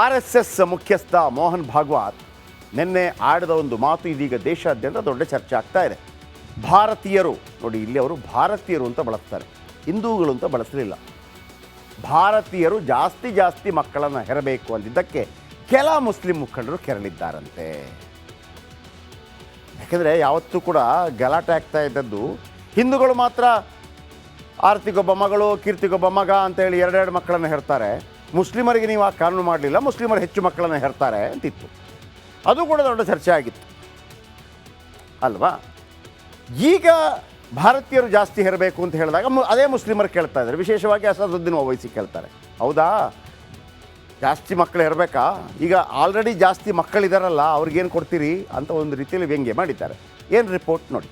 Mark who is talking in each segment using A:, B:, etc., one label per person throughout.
A: RSS ಮುಖ್ಯಸ್ಥ ಮೋಹನ್ ಭಾಗವತ್ ನಿನ್ನೆ ಆಡಿದ ಒಂದು ಮಾತು ಇದೀಗ ದೇಶಾದ್ಯಂತ ದೊಡ್ಡ ಚರ್ಚೆ ಆಗ್ತಾ ಇದೆ. ಭಾರತೀಯರು ನೋಡಿ, ಇಲ್ಲಿ ಅವರು ಭಾರತೀಯರು ಅಂತ ಬಳಸ್ತಾರೆ, ಹಿಂದೂಗಳು ಅಂತ ಬಳಸಲಿಲ್ಲ. ಭಾರತೀಯರು ಜಾಸ್ತಿ ಮಕ್ಕಳನ್ನು ಹೆರಬೇಕು ಅಂದಿದ್ದಕ್ಕೆ ಕೆಲ ಮುಸ್ಲಿಂ ಮುಖಂಡರು ಕೆರಳಿದ್ದಾರಂತೆ. ಯಾಕೆಂದರೆ ಯಾವತ್ತೂ ಕೂಡ ಗಲಾಟೆ ಆಗ್ತಾ ಇದ್ದದ್ದು ಹಿಂದೂಗಳು ಮಾತ್ರ ಆರತಿಗೊಬ್ಬ ಮಗಳು ಕೀರ್ತಿಗೊಬ್ಬ ಮಗ ಅಂತೇಳಿ ಎರಡೆರಡು ಮಕ್ಕಳನ್ನು ಹೆರ್ತಾರೆ, ಮುಸ್ಲಿಮರಿಗೆ ನೀವು ಆ ಕಾನೂನು ಮಾಡಲಿಲ್ಲ, ಮುಸ್ಲಿಮರು ಹೆಚ್ಚು ಮಕ್ಕಳನ್ನು ಹೆರ್ತಾರೆ ಅಂತಿತ್ತು. ಅದು ಕೂಡ ದೊಡ್ಡ ಚರ್ಚೆ ಆಗಿತ್ತು ಅಲ್ವಾ. ಈಗ ಭಾರತೀಯರು ಜಾಸ್ತಿ ಹೆರಬೇಕು ಅಂತ ಹೇಳಿದಾಗ ಅದೇ ಮುಸ್ಲಿಮರು ಕೇಳ್ತಾ ಇದ್ದಾರೆ, ವಿಶೇಷವಾಗಿ ಅಸಾದುದ್ದೀನ್ ಓವೈಸಿ ಕೇಳ್ತಾರೆ, ಹೌದಾ ಜಾಸ್ತಿ ಮಕ್ಕಳು ಹೆರಬೇಕಾ, ಈಗ ಆಲ್ರೆಡಿ ಜಾಸ್ತಿ ಮಕ್ಕಳಿದಾರಲ್ಲ ಅವ್ರಿಗೇನು ಕೊಡ್ತೀರಿ ಅಂತ ಒಂದು ರೀತಿಯಲ್ಲಿ ವ್ಯಂಗ್ಯ ಮಾಡಿದ್ದಾರೆ. ಏನು ರಿಪೋರ್ಟ್ ನೋಡಿ.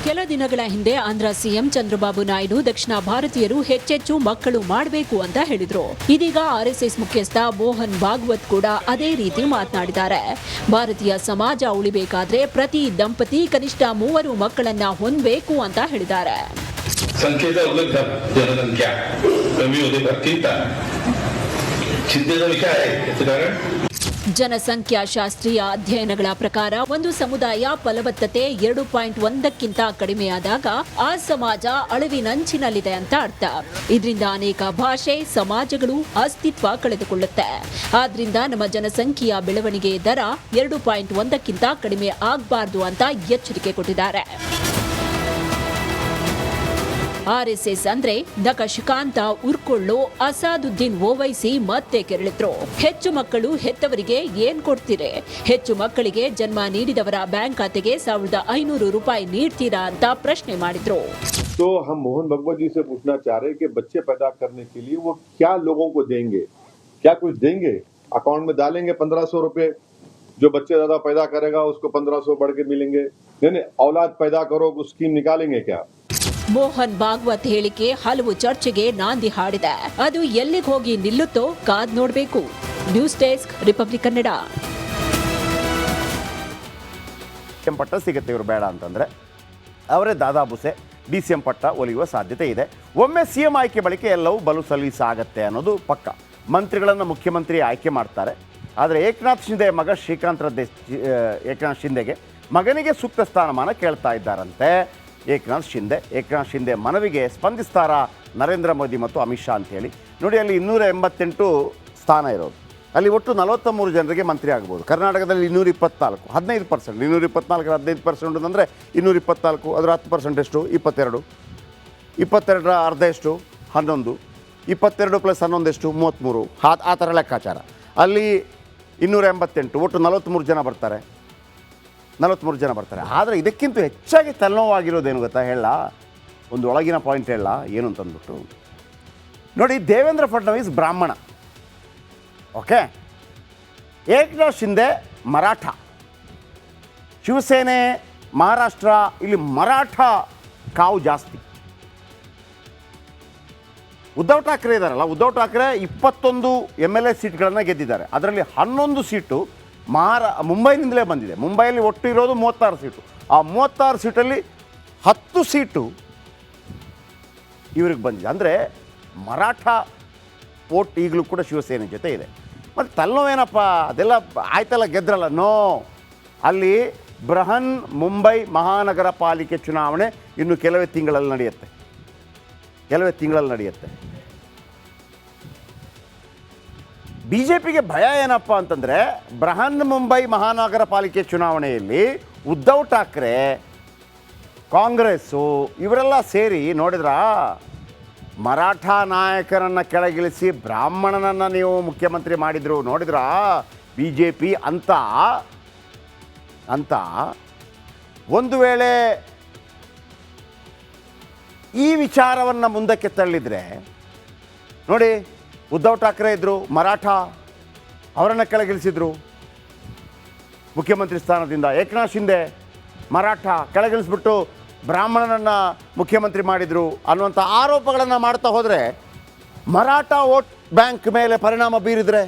B: ಕೆಲ ದಿನಗಳ ಹಿಂದೆ ಆಂಧ್ರ ಸಿಎಂ ಚಂದ್ರಬಾಬು ನಾಯ್ಡು ದಕ್ಷಿಣ ಭಾರತೀಯರು ಹೆಚ್ಚೆಚ್ಚು ಮಕ್ಕಳು ಮಾಡಬೇಕು ಅಂತ ಹೇಳಿದ್ರು. ಇದೀಗ RSS ಮುಖ್ಯಸ್ಥ ಮೋಹನ್ ಭಾಗವತ್ ಕೂಡ ಅದೇ ರೀತಿ ಮಾತನಾಡಿದ್ದಾರೆ. ಭಾರತೀಯ ಸಮಾಜ ಉಳಿಬೇಕಾದ್ರೆ ಪ್ರತಿ ದಂಪತಿ ಕನಿಷ್ಠ 3 ಮಕ್ಕಳನ್ನ ಹೊಂದಬೇಕು ಅಂತ ಹೇಳಿದ್ದಾರೆ. ಜನಸಂಖ್ಯಾಶಾಸ್ತ್ರೀಯ ಅಧ್ಯಯನಗಳ ಪ್ರಕಾರ ಒಂದು ಸಮುದಾಯ ಫಲವತ್ತತೆ 2.1ಕ್ಕಿಂತ ಕಡಿಮೆಯಾದಾಗ ಆ ಸಮಾಜ ಅಳಿವಿನಂಚಿನಲ್ಲಿದೆ ಅಂತ ಅರ್ಥ. ಇದರಿಂದ ಅನೇಕ ಭಾಷೆ ಸಮಾಜಗಳು ಅಸ್ತಿತ್ವ ಕಳೆದುಕೊಳ್ಳುತ್ತೆ. ಆದ್ರಿಂದ ನಮ್ಮ ಜನಸಂಖ್ಯೆಯ ಬೆಳವಣಿಗೆ ದರ 2.1ಕ್ಕಿಂತ ಕಡಿಮೆ ಆಗಬಾರ್ದು ಅಂತ ಎಚ್ಚರಿಕೆ ಕೊಟ್ಟಿದ್ದಾರೆ. RSS ಅಂದ್ರೆ ನಖಶಿಕಾಂತ ಉರ್ಕೊಳ್ಳೋ ಅಸಾದುದ್ದೀನ್ ಓವೈಸಿ ಮತ್ತೆ ಕೆರಳಿದ್ರು. ಹೆಚ್ಚು ಮಕ್ಕಳು ಹೆತ್ತವರಿಗೆ ಏನ್ ಕೊಡ್ತೀರಿ, ಹೆಚ್ಚು ಮಕ್ಕಳಿಗೆ ಜನ್ಮ ನೀಡಿದವರ ಬ್ಯಾಂಕ್ ಖಾತೆಗೆ 1500 ರೂಪಾಯಿ ನೀಡ್ತೀರಾ ಅಂತ ಪ್ರಶ್ನೆ ಮಾಡಿದ್ರು.
C: तो हम मोहन भगवत जी से पूछना चाह रहे हैं कि बच्चे पैदा करने के लिए वो क्या लोगों को देंगे, क्या कुछ देंगे, अकाउंट में डालेंगे 1500 रुपए, जो बच्चे ज्यादा पैदा करेगा उसको 1500 बढ़ के मिलेंगे, नहीं औलाद पैदा करो स्कीम निकालेंगे क्या.
B: ಮೋಹನ್ ಭಾಗವತ್ ಹೇಳಿಕೆ ಹಲವು ಚರ್ಚೆಗೆ ನಾಂದಿ ಹಾಡಿದೆ. ಅದು ಎಲ್ಲಿಗೆ ಹೋಗಿ ನಿಲ್ಲುತ್ತೋ ಕಾದ್ ನೋಡಬೇಕು. News desk, republic Kannada.
A: ಪಟ್ಟ ಸಿಗುತ್ತೆ ಇವರು ಬೇಡ ಅಂತಂದ್ರೆ ಅವರೇ ದಾದಾಬುಸೆ DCM ಪಟ್ಟ ಒಲಿಯುವ ಸಾಧ್ಯತೆ ಇದೆ. ಒಮ್ಮೆ CM ಆಯ್ಕೆ ಬಳಿಕ ಎಲ್ಲವೂ ಬಲು ಸಲೀಸಾಗತ್ತೆ ಅನ್ನೋದು ಪಕ್ಕ. ಮಂತ್ರಿಗಳನ್ನು ಮುಖ್ಯಮಂತ್ರಿ ಆಯ್ಕೆ ಮಾಡ್ತಾರೆ. ಆದರೆ ಏಕನಾಥ್ ಶಿಂದೆ ಮಗ ಏಕನಾಥ್ ಶಿಂದೆಗೆ ಮಗನಿಗೆ ಸೂಕ್ತ ಸ್ಥಾನಮಾನ ಕೇಳ್ತಾ ಇದ್ದಾರಂತೆ ಏಕನಾಥ್ ಶಿಂದೆ ಮನವಿಗೆ ಸ್ಪಂದಿಸ್ತಾರಾ ನರೇಂದ್ರ ಮೋದಿ ಮತ್ತು ಅಮಿತ್ ಶಾ ಅಂತೇಳಿ. ನೋಡಿ, ಅಲ್ಲಿ 288 ಸ್ಥಾನ ಇರೋದು, ಅಲ್ಲಿ ಒಟ್ಟು 43 ಜನರಿಗೆ ಮಂತ್ರಿ ಆಗ್ಬೋದು. ಕರ್ನಾಟಕದಲ್ಲಿ 224, 15%, 224 15% ಅಂದರೆ 224, ಅದರ 10% ಎಷ್ಟು, 22, 22ರ ಅರ್ಧ ಎಷ್ಟು, 11, 22 + 11 ಎಷ್ಟು, 33, ಆ ಥರ ಲೆಕ್ಕಾಚಾರ. ಅಲ್ಲಿ 288, ಒಟ್ಟು 43 ಜನ ಬರ್ತಾರೆ. ಆದರೆ ಇದಕ್ಕಿಂತ ಹೆಚ್ಚಾಗಿ ತಲೆನೋವಾಗಿರೋದೇನು ಗೊತ್ತಾ ಹೇಳ, ಒಂದು ಒಳಗಿನ ಪಾಯಿಂಟ್ ಹೇಳ ಏನು ಅಂತಂದ್ಬಿಟ್ಟು ನೋಡಿ. ದೇವೇಂದ್ರ ಫಡ್ನವೀಸ್ ಬ್ರಾಹ್ಮಣ, ಓಕೆ, ಏಕನಾಥ್ ಶಿಂದೆ ಮರಾಠ, ಶಿವಸೇನೆ ಮಹಾರಾಷ್ಟ್ರ, ಇಲ್ಲಿ ಮರಾಠ ಕಾವು ಜಾಸ್ತಿ. ಉದ್ಧವ್ ಠಾಕ್ರೆ ಇದ್ದಾರಲ್ಲ, ಉದ್ಧವ್ ಠಾಕ್ರೆ 21 MLA ಸೀಟ್ಗಳನ್ನು ಗೆದ್ದಿದ್ದಾರೆ. ಅದರಲ್ಲಿ 11 ಸೀಟು ಮುಂಬೈನಿಂದಲೇ ಬಂದಿದೆ. ಮುಂಬೈಯಲ್ಲಿ ಒಟ್ಟು ಇರೋದು 36 ಸೀಟು. ಆ 36 ಸೀಟಲ್ಲಿ 10 ಸೀಟು ಇವ್ರಿಗೆ ಬಂದಿದೆ. ಅಂದರೆ ಮರಾಠ ವೋಟ್ ಈಗಲೂ ಕೂಡ ಶಿವಸೇನೆ ಜೊತೆ ಇದೆ. ಮತ್ತು ತಲೆನೋವೇನಪ್ಪ, ಅದೆಲ್ಲ ಆಯ್ತಲ್ಲ ಗೆದ್ರಲ್ಲ, ನೋ, ಅಲ್ಲಿ ಬೃಹನ್ ಮುಂಬೈ ಮಹಾನಗರ ಪಾಲಿಕೆ ಚುನಾವಣೆ ಇನ್ನು ಕೆಲವೇ ತಿಂಗಳಲ್ಲಿ ನಡೆಯುತ್ತೆ. BJPಗೆ ಭಯ ಏನಪ್ಪ ಅಂತಂದರೆ, ಬೃಹನ್ ಮುಂಬೈ ಮಹಾನಗರ ಪಾಲಿಕೆ ಚುನಾವಣೆಯಲ್ಲಿ ಉದ್ಧವ್ ಠಾಕ್ರೆ, ಕಾಂಗ್ರೆಸ್ಸು ಇವರೆಲ್ಲ ಸೇರಿ ನೋಡಿದ್ರಾ, ಮರಾಠ ನಾಯಕರನ್ನು ಕೆಳಗಿಳಿಸಿ ಬ್ರಾಹ್ಮಣನನ್ನು ನೀವು ಮುಖ್ಯಮಂತ್ರಿ ಮಾಡಿದ್ರು ನೋಡಿದ್ರಾ. BJP ಅಂತ ಒಂದು ವೇಳೆ ಈ ವಿಚಾರವನ್ನು ಮುಂದಕ್ಕೆ ತಳ್ಳಿದರೆ ನೋಡಿ, ಉದ್ಧವ್ ಠಾಕ್ರೆ ಇದ್ದರು, ಮರಾಠ, ಅವರನ್ನು ಕೆಳಗಿಳಿಸಿದ್ರು ಮುಖ್ಯಮಂತ್ರಿ ಸ್ಥಾನದಿಂದ. ಏಕನಾಥ್ ಶಿಂದೆ ಮರಾಠ ಕೆಳಗಿಳಿಸ್ಬಿಟ್ಟು ಬ್ರಾಹ್ಮಣನನ್ನು ಮುಖ್ಯಮಂತ್ರಿ ಮಾಡಿದರು ಅನ್ನುವಂಥ ಆರೋಪಗಳನ್ನು ಮಾಡ್ತಾ ಹೋದರೆ, ಮರಾಠ ವೋಟ್ ಬ್ಯಾಂಕ್ ಮೇಲೆ ಪರಿಣಾಮ ಬೀರಿದರೆ,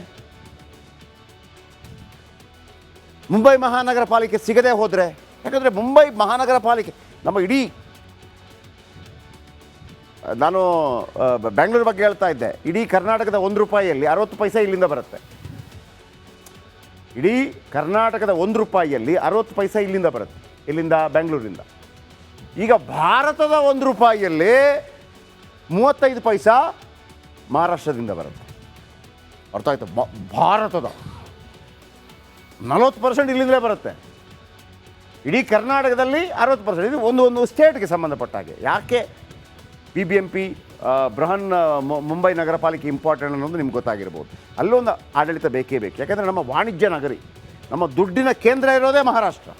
A: ಮುಂಬೈ ಮಹಾನಗರ ಪಾಲಿಕೆ ಸಿಗದೆ ಹೋದರೆ, ಯಾಕಂದರೆ ಮುಂಬೈ ಮಹಾನಗರ ಪಾಲಿಕೆ ನಮ್ಮ ಇಡೀ ನಾನು ಬೆಂಗಳೂರು ಬಗ್ಗೆ ಹೇಳ್ತಾ ಇದ್ದೆ. ಇಡೀ ಕರ್ನಾಟಕದ 1 ರೂಪಾಯಿಯಲ್ಲಿ 60 ಪೈಸೆ ಇಲ್ಲಿಂದ ಬರುತ್ತೆ. ಇಡೀ ಕರ್ನಾಟಕದ 1 ರೂಪಾಯಿಯಲ್ಲಿ 60 ಪೈಸೆ ಇಲ್ಲಿಂದ ಬರುತ್ತೆ. ಇಲ್ಲಿಂದ ಬೆಂಗಳೂರಿಂದ. ಈಗ ಭಾರತದ 1 ರೂಪಾಯಿಯಲ್ಲಿ 35 ಪೈಸಾ ಮಹಾರಾಷ್ಟ್ರದಿಂದ ಬರುತ್ತೆ. ಅರ್ಥ ಆಯ್ತು? ಭಾರತದ 40% ಇಲ್ಲಿಂದಲೇ ಬರುತ್ತೆ. ಇಡೀ ಕರ್ನಾಟಕದಲ್ಲಿ 60%. ಇದು ಒಂದು ಸ್ಟೇಟ್ಗೆ ಸಂಬಂಧಪಟ್ಟ ಹಾಗೆ. ಯಾಕೆ BBMP ಬೃಹನ್ ಮುಂಬೈ ನಗರ ಪಾಲಿಕೆ ಇಂಪಾರ್ಟೆಂಟ್ ಅನ್ನೋದು ನಿಮ್ಗೆ ಗೊತ್ತಾಗಿರ್ಬೋದು. ಅಲ್ಲೊಂದು ಆಡಳಿತ ಬೇಕೇ ಬೇಕು. ಯಾಕೆಂದರೆ ನಮ್ಮ ವಾಣಿಜ್ಯ ನಗರಿ, ನಮ್ಮ ದುಡ್ಡಿನ ಕೇಂದ್ರ ಇರೋದೇ ಮಹಾರಾಷ್ಟ್ರ.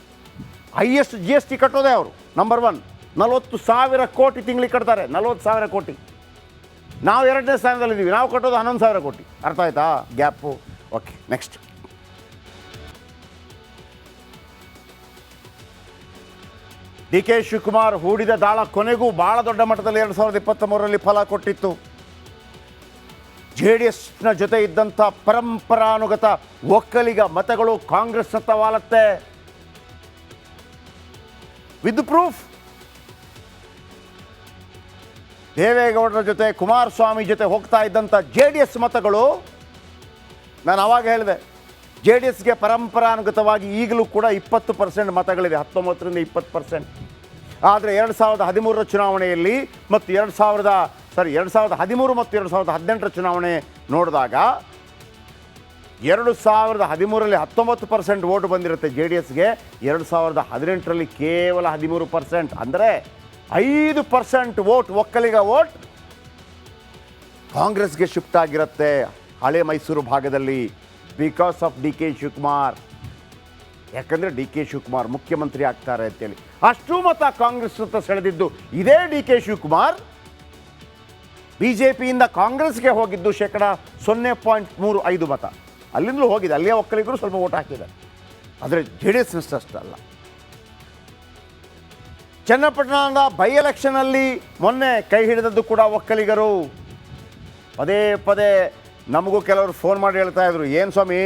A: ಹೈಯೆಸ್ಟ್ GST ಕಟ್ಟೋದೇ ಅವರು, ನಂಬರ್ 1. 40,000 ಕೋಟಿ ತಿಂಗಳಿಗೆ ಕಟ್ತಾರೆ. 40,000 ಕೋಟಿ. ನಾವು 2ನೇ ಸ್ಥಾನದಲ್ಲಿದ್ದೀವಿ. ನಾವು ಕಟ್ಟೋದು 11,000 ಕೋಟಿ. ಅರ್ಥ ಆಯ್ತಾ gap? Okay, next. DK Shivakumar ಹೂಡಿದ ದಾಳ ಕೊನೆಗೂ ಭಾಳ ದೊಡ್ಡ ಮಟ್ಟದಲ್ಲಿ 2023ರಲ್ಲಿ ಫಲ ಕೊಟ್ಟಿತ್ತು. JDSನ ಜೊತೆ ಇದ್ದಂಥ ಪರಂಪರಾನುಗತ ಒಕ್ಕಲಿಗ ಮತಗಳು ಕಾಂಗ್ರೆಸ್ನತ್ತ ವಾಲತ್ತೆ. With proof. ದೇವೇಗೌಡರ ಜೊತೆ, ಕುಮಾರಸ್ವಾಮಿ ಜೊತೆ ಹೋಗ್ತಾ ಇದ್ದಂಥ JDS ಮತಗಳು, ನಾನು ಆವಾಗ ಹೇಳಿದೆ, JDSಗೆ ಪರಂಪರಾನುಗತವಾಗಿ ಈಗಲೂ ಕೂಡ 20% ಮತಗಳಿದೆ. 19ರಿಂದ 20%. ಆದರೆ 2013ರ ಚುನಾವಣೆಯಲ್ಲಿ ಮತ್ತು 2013 ಮತ್ತು 2018ರ ಚುನಾವಣೆ ನೋಡಿದಾಗ 2013ರಲ್ಲಿ 19% ವೋಟ್ ಬಂದಿರುತ್ತೆ JDSಗೆ. 2018ರಲ್ಲಿ ಕೇವಲ 13%. ಅಂದರೆ 5% ವೋಟ್, ಒಕ್ಕಲಿಗ ವೋಟ್ ಕಾಂಗ್ರೆಸ್ಗೆ ಶಿಫ್ಟ್ ಆಗಿರುತ್ತೆ ಹಳೆ ಮೈಸೂರು ಭಾಗದಲ್ಲಿ. Because of DK Shivakumar. ಯಾಕಂದರೆ DK ಶಿವಕುಮಾರ್ ಮುಖ್ಯಮಂತ್ರಿ ಆಗ್ತಾರೆ ಅಂತೇಳಿ ಅಷ್ಟು ಮತ ಕಾಂಗ್ರೆಸ್ ಅಂತ ಸೆಳೆದಿದ್ದು ಇದೇ DK ಶಿವಕುಮಾರ್. BJPಯಿಂದ ಕಾಂಗ್ರೆಸ್ಗೆ ಹೋಗಿದ್ದು 0.35% ಮತ. ಅಲ್ಲಿಂದಲೂ ಹೋಗಿದೆ. ಅಲ್ಲಿಯ ಒಕ್ಕಲಿಗರು ಸ್ವಲ್ಪ ವೋಟ್ ಹಾಕಿದ್ದಾರೆ. ಆದರೆ JDS ಅಷ್ಟಲ್ಲ. ಚನ್ನಪಟ್ಟಣದ ಬೈ ಎಲೆಕ್ಷನಲ್ಲಿ ಮೊನ್ನೆ ಕೈ ಹಿಡಿದದ್ದು ಕೂಡ ಒಕ್ಕಲಿಗರು. ಪದೇ ಪದೇ ನಮಗೂ ಕೆಲವರು ಫೋನ್ ಮಾಡಿ ಹೇಳ್ತಾ ಇದ್ರು, ಏನು ಸ್ವಾಮಿ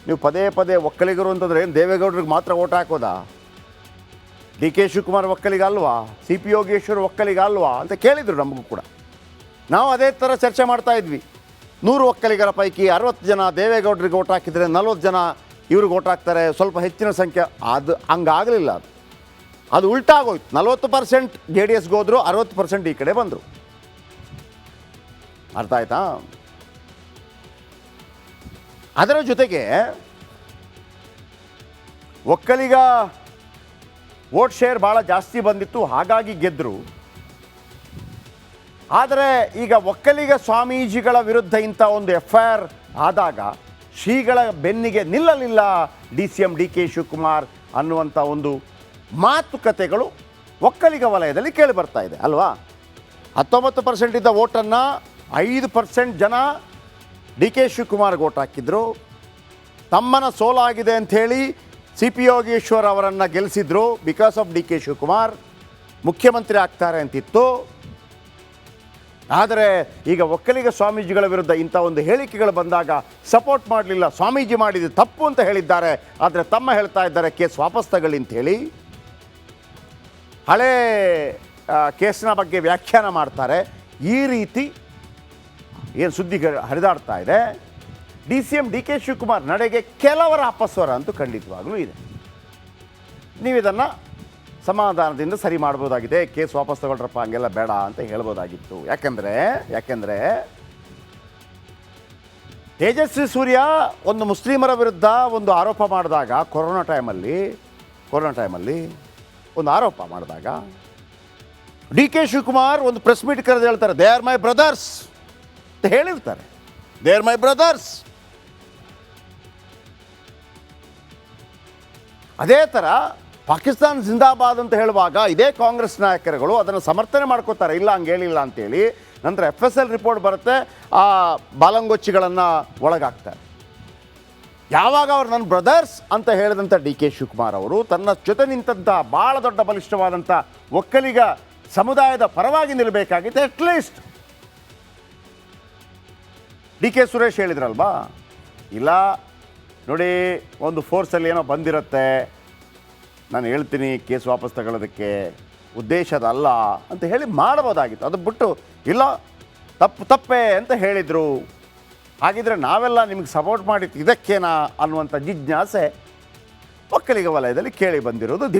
A: ನೀವು ಪದೇ ಪದೇ ಒಕ್ಕಲಿಗರು ಅಂತಂದರೆ ಏನು ದೇವೇಗೌಡರಿಗೆ ಮಾತ್ರ ಓಟ್ ಹಾಕೋದಾ? DK ಶಿವಕುಮಾರ್ ಒಕ್ಕಲಿಗ ಅಲ್ವಾ? CP ಯೋಗೇಶ್ವರ್ ಒಕ್ಕಲಿಗ ಅಲ್ವಾ ಅಂತ ಕೇಳಿದರು ನಮಗೂ ಕೂಡ. ನಾವು ಅದೇ ಥರ ಚರ್ಚೆ ಮಾಡ್ತಾ ಇದ್ವಿ. 100 ಒಕ್ಕಲಿಗರ ಪೈಕಿ 60 ಜನ ದೇವೇಗೌಡರಿಗೆ ಓಟ್ ಹಾಕಿದರೆ 40 ಜನ ಇವ್ರಿಗೆ ಓಟ್ ಹಾಕ್ತಾರೆ, ಸ್ವಲ್ಪ ಹೆಚ್ಚಿನ ಸಂಖ್ಯೆ. ಅದು ಹಂಗಾಗಲಿಲ್ಲ. ಅದು ಉಲ್ಟಾಗೋಯ್ತು. 40% JDSಗೆ ಹೋದರು, 60% ಈ ಕಡೆ ಬಂದರು. ಅರ್ಥ ಆಯ್ತಾ? ಅದರ ಜೊತೆಗೆ ಒಕ್ಕಲಿಗ ವೋಟ್ ಶೇರ್ ಭಾಳ ಜಾಸ್ತಿ ಬಂದಿತ್ತು, ಹಾಗಾಗಿ ಗೆದ್ದರು. ಆದರೆ ಈಗ ಒಕ್ಕಲಿಗ ಸ್ವಾಮೀಜಿಗಳ ವಿರುದ್ಧ ಇಂಥ ಒಂದು FIR ಆದಾಗ ಶ್ರೀಗಳ ಬೆನ್ನಿಗೆ ನಿಲ್ಲಲಿಲ್ಲ DCM DK ಶಿವಕುಮಾರ್ ಅನ್ನುವಂಥ ಒಂದು ಮಾತುಕತೆಗಳು ಒಕ್ಕಲಿಗ ವಲಯದಲ್ಲಿ ಕೇಳಿ ಬರ್ತಾ ಇದೆ ಅಲ್ವಾ? 19% ಇದ್ದ ವೋಟನ್ನು 5% ಜನ DK ಶಿವಕುಮಾರ್ಗೆ ಓಟ್ ಹಾಕಿದ್ರು. ತಮ್ಮನ ಸೋಲಾಗಿದೆ ಅಂಥೇಳಿ CP ಯೋಗೇಶ್ವರ್ ಅವರನ್ನು ಗೆಲ್ಲಿಸಿದ್ರು. ಬಿಕಾಸ್ ಆಫ್ DK ಶಿವಕುಮಾರ್ ಮುಖ್ಯಮಂತ್ರಿ ಆಗ್ತಾರೆ ಅಂತಿತ್ತು. ಆದರೆ ಈಗ ಒಕ್ಕಲಿಗ ಸ್ವಾಮೀಜಿಗಳ ವಿರುದ್ಧ ಇಂಥ ಒಂದು ಹೇಳಿಕೆಗಳು ಬಂದಾಗ ಸಪೋರ್ಟ್ ಮಾಡಲಿಲ್ಲ. ಸ್ವಾಮೀಜಿ ಮಾಡಿದ್ದು ತಪ್ಪು ಅಂತ ಹೇಳಿದ್ದಾರೆ. ಆದರೆ ತಮ್ಮ ಹೇಳ್ತಾ ಇದ್ದಾರೆ ಕೇಸ್ ವಾಪಸ್ ತಗೊಳ್ಳಿ ಅಂಥೇಳಿ. ಹಳೇ ಕೇಸಿನ ಬಗ್ಗೆ ವ್ಯಾಖ್ಯಾನ ಮಾಡ್ತಾರೆ. ಈ ರೀತಿ ಏನು ಸುದ್ದಿ ಹರಿದಾಡ್ತಾ ಇದೆ. DCM DK ಶಿವಕುಮಾರ್ ನಡೆಗೆ ಕೆಲವರ ಅಪಸ್ವರ ಅಂತೂ ಖಂಡಿತವಾಗಲೂ ಇದೆ. ನೀವಿದನ್ನು ಸಮಾಧಾನದಿಂದ ಸರಿ ಮಾಡ್ಬೋದಾಗಿದೆ. ಕೇಸ್ ವಾಪಸ್ ತಗೊಳ್ರಪ್ಪ, ಹಂಗೆಲ್ಲ ಬೇಡ ಅಂತ ಹೇಳ್ಬೋದಾಗಿತ್ತು. ಯಾಕೆಂದರೆ ತೇಜಸ್ವಿ ಸೂರ್ಯ ಒಂದು ಮುಸ್ಲಿಮರ ವಿರುದ್ಧ ಒಂದು ಆರೋಪ ಮಾಡಿದಾಗ ಕೊರೋನಾ ಟೈಮಲ್ಲಿ ಒಂದು ಆರೋಪ ಮಾಡಿದಾಗ DK ಶಿವಕುಮಾರ್ ಒಂದು ಪ್ರೆಸ್ ಮೀಟ್ ಕರೆದು ಹೇಳ್ತಾರೆ, ದೇ ಆರ್ ಮೈ ಬ್ರದರ್ಸ್ ಅಂತ ಹೇಳಿರ್ತಾರೆ. They are my brothers. ಅದೇ ಥರ ಪಾಕಿಸ್ತಾನ್ ಜಿಂದಾಬಾದ್ ಅಂತ ಹೇಳುವಾಗ ಇದೇ ಕಾಂಗ್ರೆಸ್ ನಾಯಕರುಗಳು ಅದನ್ನು ಸಮರ್ಥನೆ ಮಾಡ್ಕೋತಾರೆ, ಇಲ್ಲ ಹಂಗೆ ಹೇಳಿಲ್ಲ ಅಂತೇಳಿ. ನಂತರ FSL ರಿಪೋರ್ಟ್ ಬರುತ್ತೆ, ಆ ಬಾಲಂಗೊಚ್ಚಿಗಳನ್ನು ಒಳಗಾಗ್ತಾರೆ. ಯಾವಾಗ ಅವರು ನನ್ನ ಬ್ರದರ್ಸ್ ಅಂತ ಹೇಳಿದಂಥ DK ಶಿವಕುಮಾರ್ ಅವರು ತನ್ನ ಜೊತೆ ನಿಂತಹ ಭಾಳ ದೊಡ್ಡ ಬಲಿಷ್ಠವಾದಂಥ ಒಕ್ಕಲಿಗ ಸಮುದಾಯದ ಪರವಾಗಿ ನಿಲ್ಲಬೇಕಾಗಿತ್ತು. ಅಟ್ಲೀಸ್ಟ್ DK ಸುರೇಶ್ ಹೇಳಿದ್ರಲ್ವಾ, ಇಲ್ಲ ನೋಡಿ ಒಂದು ಫೋರ್ಸಲ್ಲಿ ಏನೋ ಬಂದಿರುತ್ತೆ, ನಾನು ಹೇಳ್ತೀನಿ ಕೇಸ್ ವಾಪಸ್ ತಗೊಳ್ಳೋದಕ್ಕೆ, ಉದ್ದೇಶದಲ್ಲ ಅಂತ ಹೇಳಿ ಮಾಡಬಹುದಾಗಿತ್ತು. ಅದು ಬಿಟ್ಟು ಇಲ್ಲ ತಪ್ಪೇ ಅಂತ ಹೇಳಿದರು. ಹಾಗಿದ್ರೆ ನಾವೆಲ್ಲ ನಿಮಗೆ ಸಪೋರ್ಟ್ ಮಾಡಿದ್ದು ಇದಕ್ಕೇನಾ ಅನ್ನುವಂಥ ಜಿಜ್ಞಾಸೆ ಒಕ್ಕಲಿಗ ವಲಯದಲ್ಲಿ ಕೇಳಿ ಬಂದಿರೋದು